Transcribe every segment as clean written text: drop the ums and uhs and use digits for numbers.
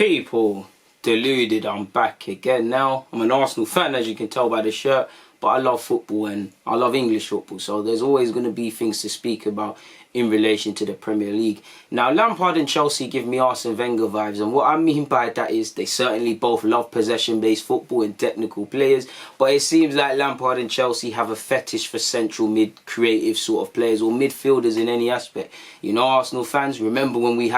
People, deluded, I'm back again now. I'm an Arsenal fan, as you can tell by the shirt, but I love football and I love English football, so there's always going to be things to speak about in relation to the Premier League. Now, Lampard and Chelsea give me Arsene Wenger vibes, and what I mean by that is they certainly both love possession-based football and technical players, but it seems like Lampard and Chelsea have a fetish for central mid creative sort of players or midfielders in any aspect. You know, Arsenal fans, remember when we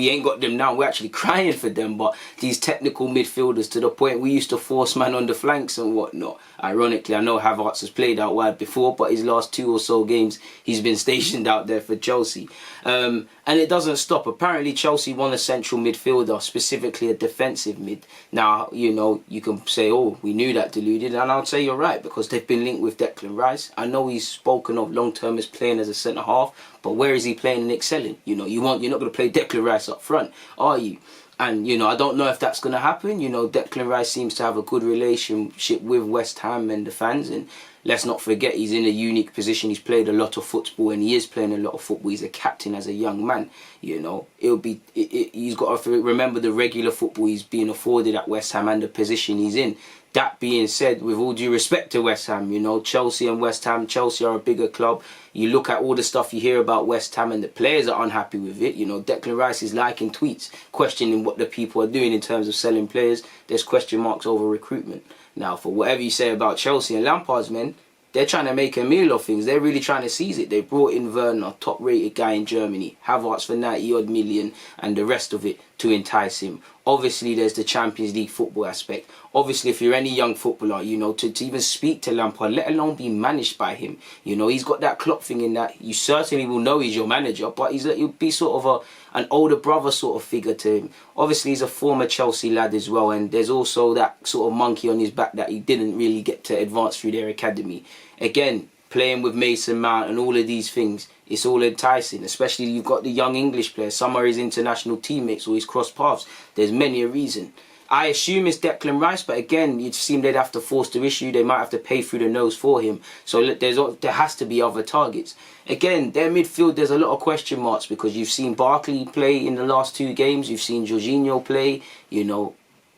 ain't got them now, we're actually crying for them, but these technical midfielders, to the point we used to force man on the flanks and whatnot. Ironically, I know Havertz has played out wide before, but his last 2 or so games he's been stationed out there for Chelsea. And it doesn't stop. Apparently Chelsea want a central midfielder, specifically a defensive mid. Now, you know, you can say, oh, we knew that, Deluded, and I'll say you're right, because they've been linked with Declan Rice. I know he's spoken of long-term as playing as a centre-half, but where is he playing and excelling? You know, you're not going to play Declan Rice up front, are you? And, you know, I don't know if that's going to happen. You know, Declan Rice seems to have a good relationship with West Ham and the fans. And let's not forget, he's in a unique position. He's played a lot of football and he is playing a lot of football. He's a captain as a young man. You know, he's got to remember the regular football he's being afforded at West Ham and the position he's in. That being said, with all due respect to West Ham, you know, Chelsea and West Ham, Chelsea are a bigger club. You look at all the stuff you hear about West Ham and the players are unhappy with it. You know, Declan Rice is liking tweets, questioning what the people are doing in terms of selling players. There's question marks over recruitment. Now, for whatever you say about Chelsea and Lampard's men, they're trying to make a meal of things. They're really trying to seize it. They brought in Werner, top-rated guy in Germany, Havertz for 90-odd million, and the rest of it to entice him. Obviously, there's the Champions League football aspect. Obviously, if you're any young footballer, you know, to even speak to Lampard, let alone be managed by him, you know, he's got that Klopp thing in that you certainly will know he's your manager, but he'll be sort of an older brother sort of figure to him. Obviously, he's a former Chelsea lad as well, and there's also that sort of monkey on his back that he didn't really get to advance through their academy. Again, playing with Mason Mount and all of these things, it's all enticing, especially you've got the young English players. Some are his international teammates or his cross paths. There's many a reason. I assume it's Declan Rice, but again, it seems they'd have to force the issue. They might have to pay through the nose for him. So there has to be other targets. Again, their midfield, there's a lot of question marks because you've seen Barkley play in the last 2 games. You've seen Jorginho play, you know.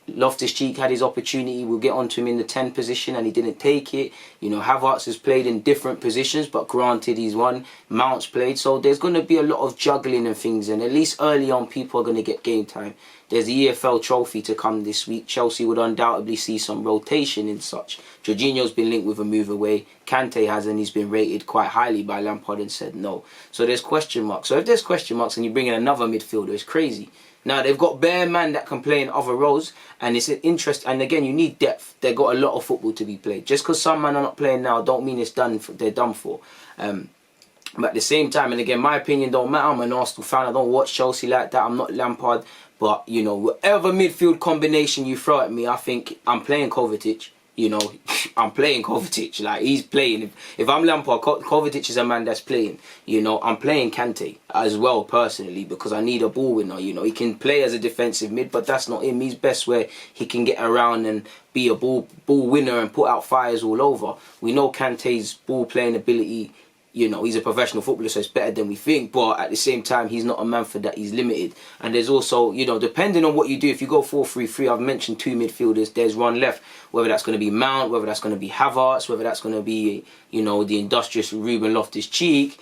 Loftus-Cheek had his opportunity. We'll get onto him in the 10 position and he didn't take it. You know, Havertz has played in different positions, but granted he's won. Mount's played, so there's going to be a lot of juggling and things, and at least early on people are going to get game time. There's the EFL trophy to come this week. Chelsea would undoubtedly see some rotation in such. Jorginho's been linked with a move away. Kante hasn't. He's been rated quite highly by Lampard and said no. So there's question marks. So if there's question marks and you bring in another midfielder, it's crazy. Now, they've got bare man that can play in other roles, and it's an interest. And again, you need depth. They've got a lot of football to be played. Just because some men are not playing now don't mean it's done. They're done for. But at the same time, and again, my opinion don't matter. I'm an Arsenal fan. I don't watch Chelsea like that. I'm not Lampard. But, you know, whatever midfield combination you throw at me, I think I'm playing Kovacic. You know, I'm playing Kovacic. Like, he's playing. If I'm Lampard, Kovacic is a man that's playing. You know, I'm playing Kante as well, personally, because I need a ball winner. You know, he can play as a defensive mid, but that's not him. He's best where he can get around and be a ball winner and put out fires all over. We know Kante's ball playing ability. You know, he's a professional footballer, so it's better than we think. But at the same time, he's not a man for that. He's limited. And there's also, you know, depending on what you do, if you go 4-3-3, I've mentioned 2 midfielders, there's one left. Whether that's going to be Mount, whether that's going to be Havertz, whether that's going to be, you know, the industrious Ruben Loftus-Cheek.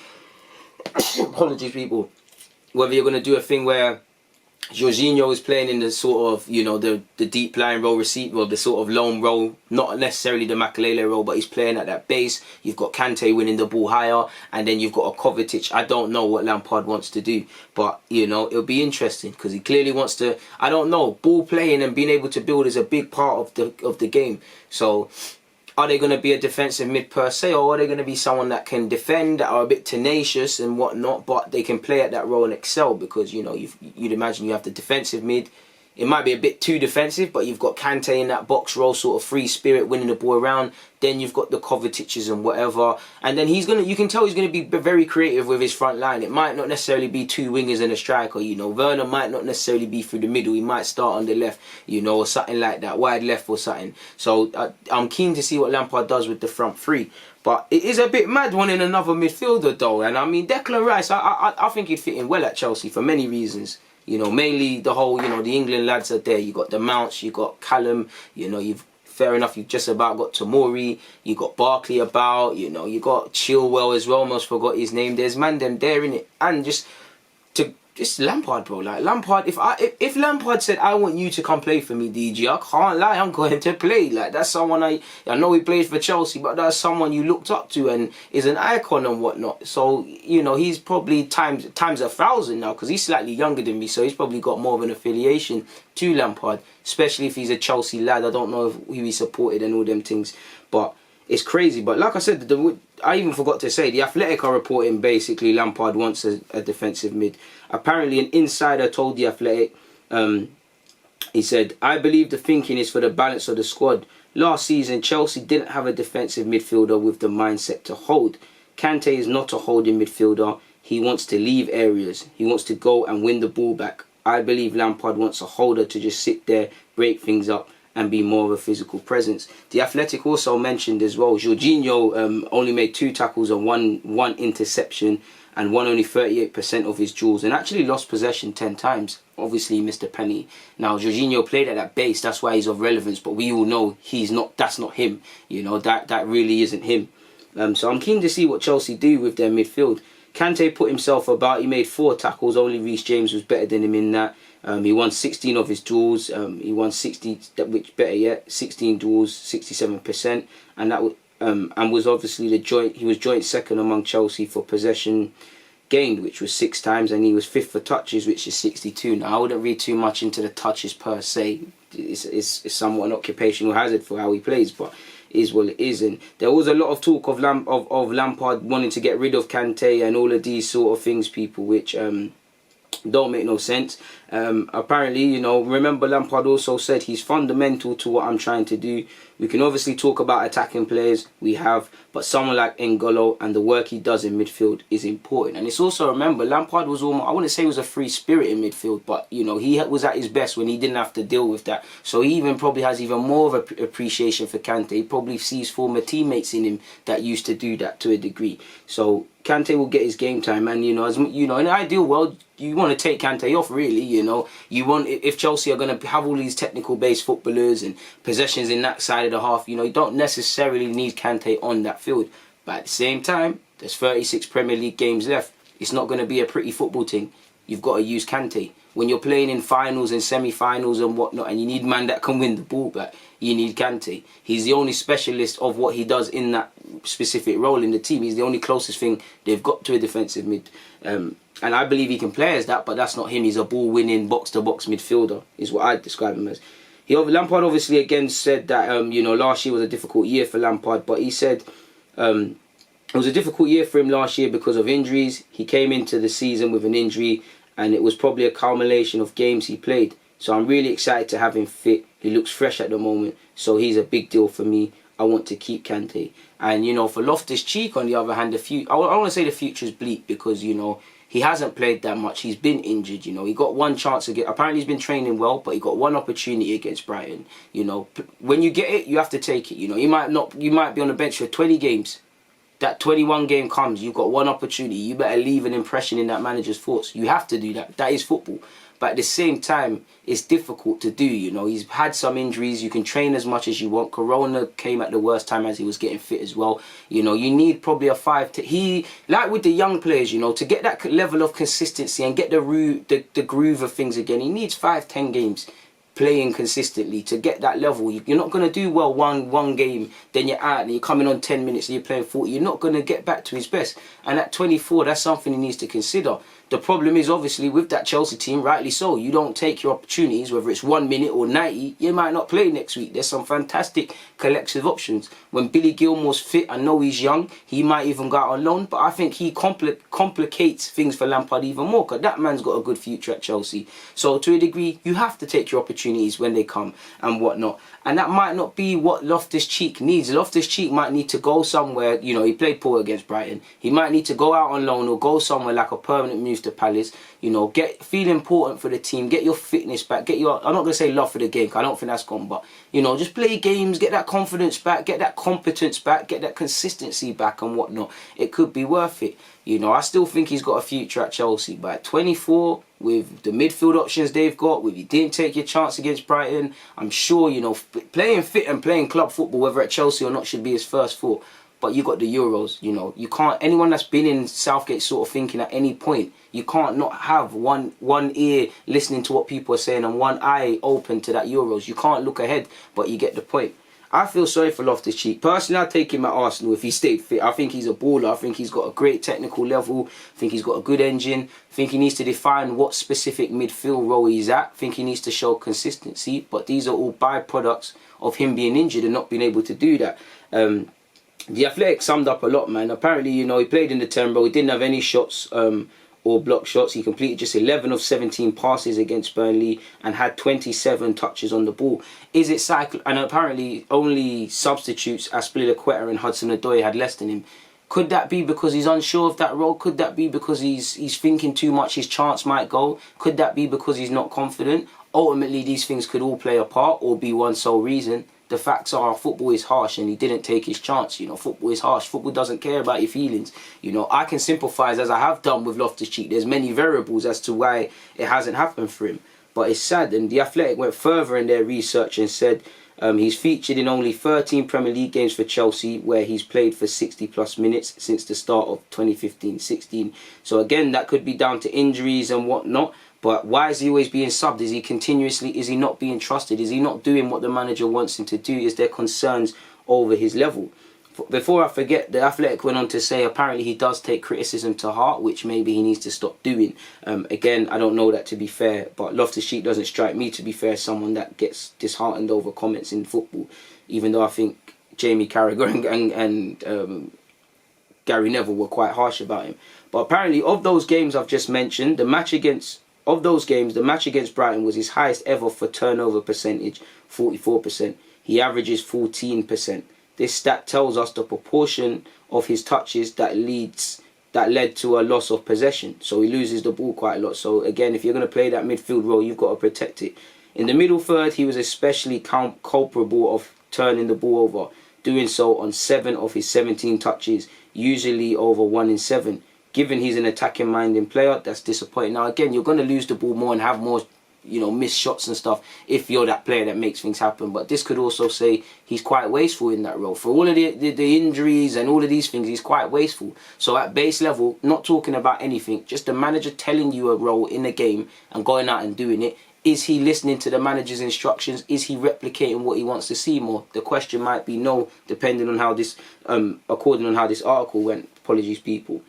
Apologies, people. Whether you're going to do a thing where Jorginho is playing in the sort of, you know, the deep line role, well, the sort of lone role, not necessarily the Makelele role, but he's playing at that base. You've got Kante winning the ball higher, and then you've got a Kovacic. I don't know what Lampard wants to do, but, you know, it'll be interesting because he clearly wants to, I don't know, ball playing and being able to build is a big part of the game. So are they going to be a defensive mid per se, or are they going to be someone that can defend, that are a bit tenacious and whatnot, but they can play at that role and excel? Because, you know, you'd imagine you have the defensive mid. It might be a bit too defensive, but you've got Kante in that box role, sort of free spirit, winning the ball around. Then you've got the Kovacic's and whatever. And then you can tell he's going to be very creative with his front line. It might not necessarily be 2 wingers and a striker, you know. Werner might not necessarily be through the middle. He might start on the left, you know, or something like that, wide left or something. So I'm keen to see what Lampard does with the front 3. But it is a bit mad wanting another midfielder, though. And I mean, Declan Rice, I think he'd fit in well at Chelsea for many reasons. You know, mainly the whole, you know, the England lads are there. You got the Mounts, you got Callum, you know, fair enough, you've just about got Tomori, you got Barkley about, you know, you got Chilwell as well, almost forgot his name. There's man them there in it, and just Lampard, bro. Like Lampard, if Lampard said, I want you to come play for me, DG, I can't lie, I'm going to play. Like, that's someone I know he plays for Chelsea, but that's someone you looked up to and is an icon and whatnot. So, you know, he's probably times 1,000 now, because he's slightly younger than me, so he's probably got more of an affiliation to Lampard, especially if he's a Chelsea lad. I don't know who he supported and all them things, but it's crazy. But like I said, I even forgot to say, the Athletic are reporting basically Lampard wants a defensive mid. Apparently an insider told the Athletic, he said, I believe the thinking is for the balance of the squad. Last season, Chelsea didn't have a defensive midfielder with the mindset to hold. Kante is not a holding midfielder. He wants to leave areas. He wants to go and win the ball back. I believe Lampard wants a holder to just sit there, break things up, and be more of a physical presence. The Athletic also mentioned as well, Jorginho only made 2 tackles and one interception, and won only 38% of his duels, and actually lost possession 10 times. Obviously he missed a penny. Now Jorginho played at that base, that's why he's of relevance, but we all know that's not him. You know, that really isn't him. So I'm keen to see what Chelsea do with their midfield. Kante put himself about, he made 4 tackles, only Reece James was better than him in that. He won 16 of his duels. He won 16 duels, 67%, and that and was obviously he was joint second among Chelsea for possession gained, which was 6 times, and he was 5th for touches, which is 62. Now I wouldn't read too much into the touches per se. It's somewhat an occupational hazard for how he plays, but it is what it is. And there was a lot of talk of Lampard wanting to get rid of Kante and all of these sort of things, people, which don't make no sense. Apparently, you know, remember Lampard also said he's fundamental to what I'm trying to do. We can obviously talk about attacking players, we have, but someone like N'Golo and the work he does in midfield is important. And it's also, remember, Lampard was almost, I wouldn't say he was a free spirit in midfield, but, you know, he was at his best when he didn't have to deal with that. So he even probably has even more of an appreciation for Kante. He probably sees former teammates in him that used to do that to a degree. So Kante will get his game time, and you know, as you know, in an ideal world, you want to take Kante off, really. You know, you want, if Chelsea are going to have all these technical based footballers and possessions in that side of the half, you know, you don't necessarily need Kante on that field. But at the same time, there's 36 Premier League games left. It's not going to be a pretty football thing. You've got to use Kante. When you're playing in finals and semi-finals and whatnot, and you need man that can win the ball back, you need Kante. He's the only specialist of what he does in that specific role in the team. He's the only closest thing they've got to a defensive mid. And I believe he can play as that, but that's not him. He's a ball-winning, box-to-box midfielder, is what I'd describe him as. Lampard obviously again said that, you know, last year was a difficult year for Lampard, but he said it was a difficult year for him last year because of injuries. He came into the season with an injury, and it was probably a culmination of games he played. So I'm really excited to have him fit. He looks fresh at the moment, so he's a big deal for me. I want to keep Kante. And, you know, for Loftus-Cheek, on the other hand, I want to say the future's bleak because, you know, he hasn't played that much. He's been injured, you know. He got one chance again. Apparently he's been training well, but he got one opportunity against Brighton. You know, when you get it, you have to take it. You know, you might be on the bench for 20 games. That 21 game comes, you've got one opportunity. You better leave an impression in that manager's thoughts. You have to do that. That is football. But at the same time, it's difficult to do, you know. He's had some injuries. You can train as much as you want. Corona came at the worst time as he was getting fit as well. You know, you need probably a 5 to... like with the young players, you know, to get that level of consistency and get the groove of things again, he needs 5-10 games playing consistently to get that level. You're not going to do well one game, then you're out and you're coming on 10 minutes and you're playing 40. You're not going to get back to his best. And at 24, that's something he needs to consider. The problem is, obviously, with that Chelsea team, rightly so, you don't take your opportunities, whether it's 1 minute or 90, you might not play next week. There's some fantastic collective options. When Billy Gilmore's fit, I know he's young, he might even go out on loan, but I think he complicates things for Lampard even more, because that man's got a good future at Chelsea. So to a degree, you have to take your opportunities when they come and whatnot. And that might not be what Loftus-Cheek needs. Loftus-Cheek might need to go somewhere, you know, he played poor against Brighton. He might need to go out on loan or go somewhere like a permanent move to Palace. You know, feel important for the team, get your fitness back, I'm not going to say love for the game, 'cause I don't think that's gone, but, you know, just play games, get that confidence back, get that competence back, get that consistency back and whatnot. It could be worth it. You know, I still think he's got a future at Chelsea, but at 24, with the midfield options they've got, with you didn't take your chance against Brighton, I'm sure, you know, playing fit and playing club football, whether at Chelsea or not, should be his first thought. But you got the Euros, you know. You can't, anyone that's been in Southgate sort of thinking at any point, you can't not have one ear listening to what people are saying and one eye open to that Euros. You can't look ahead, but you get the point. I feel sorry for Loftus-Cheek. Personally, I'd take him at Arsenal if he stayed fit. I think he's a baller. I think he's got a great technical level. I think he's got a good engine. I think he needs to define what specific midfield role he's at. I think he needs to show consistency. But these are all byproducts of him being injured and not being able to do that. The Athletic summed up a lot, man. Apparently, you know, he played in the Tembo. He didn't have any shots or block shots. He completed just 11 of 17 passes against Burnley and had 27 touches on the ball. Is it cycle? And apparently, only substitutes Azpilicueta and Hudson-Odoi had less than him. Could that be because he's unsure of that role? Could that be because he's thinking too much, his chance might go? Could that be because he's not confident? Ultimately, these things could all play a part or be one sole reason. The facts are football is harsh and he didn't take his chance. You know, football is harsh. Football doesn't care about your feelings. You know, I can sympathise, as I have done with Loftus-Cheek. There's many variables as to why it hasn't happened for him. But it's sad. And the Athletic went further in their research and said he's featured in only 13 Premier League games for Chelsea, where he's played for 60 plus minutes since the start of 2015-16. So again, that could be down to injuries and whatnot. But why is he always being subbed? Is he not being trusted? Is he not doing what the manager wants him to do? Is there concerns over his level? Before I forget, the Athletic went on to say apparently he does take criticism to heart, which maybe he needs to stop doing. Again, I don't know that to be fair, but Loftus-Cheek doesn't strike me to be fair someone that gets disheartened over comments in football, even though I think Jamie Carragher and Gary Neville were quite harsh about him. But apparently, of those games I've just mentioned, the match against Brighton was his highest ever for turnover percentage, 44%. He averages 14%. This stat tells us the proportion of his touches that led to a loss of possession. So he loses the ball quite a lot. So again, if you're going to play that midfield role, you've got to protect it. In the middle third, he was especially culpable of turning the ball over, doing so on 7 of his 17 touches, usually over 1 in 7. Given he's an attacking-minded player, that's disappointing. Now, again, you're going to lose the ball more and have more, you know, missed shots and stuff if you're that player that makes things happen. But this could also say he's quite wasteful in that role. For all of the injuries and all of these things, he's quite wasteful. So at base level, not talking about anything, just the manager telling you a role in the game and going out and doing it. Is he listening to the manager's instructions? Is he replicating what he wants to see more? The question might be no, depending on how this, according on how this article went. Apologies, people.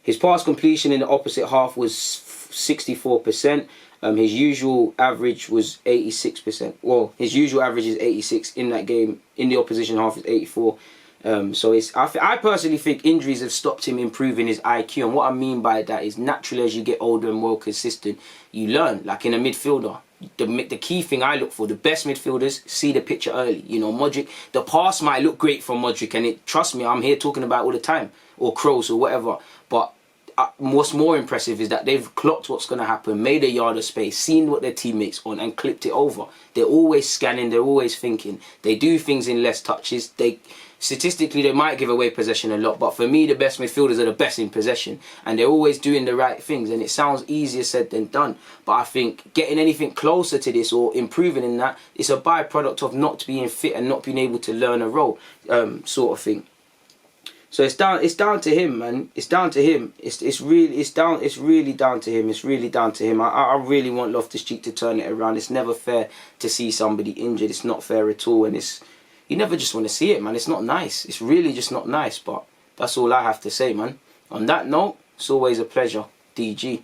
His pass completion in the opposite half was 64%. His usual average was 86%. Well, his usual average is 86 in that game. In the opposition half is 84. So I personally think injuries have stopped him improving his IQ. And what I mean by that is naturally as you get older and more consistent, you learn. Like in a midfielder, the key thing I look for, the best midfielders see the picture early. You know, Modric, the pass might look great from Modric, and trust me, I'm here talking about it all the time, or Kroos or whatever. But what's more impressive is that they've clocked what's going to happen, made a yard of space, seen what their teammates on, and clipped it over. They're always scanning, they're always thinking. They do things in less touches. Statistically, they might give away possession a lot, but for me, the best midfielders are the best in possession, and they're always doing the right things, and it sounds easier said than done, but I think getting anything closer to this or improving in that, it's a byproduct of not being fit and not being able to learn a role, sort of thing. So it's down to him, man. It's down to him. It's really down to him. It's really down to him. I really want Loftus-Cheek to turn it around. It's never fair to see somebody injured. It's not fair at all, and you never just want to see it, man. It's not nice. It's really just not nice, but that's all I have to say, man. On that note, it's always a pleasure. DG.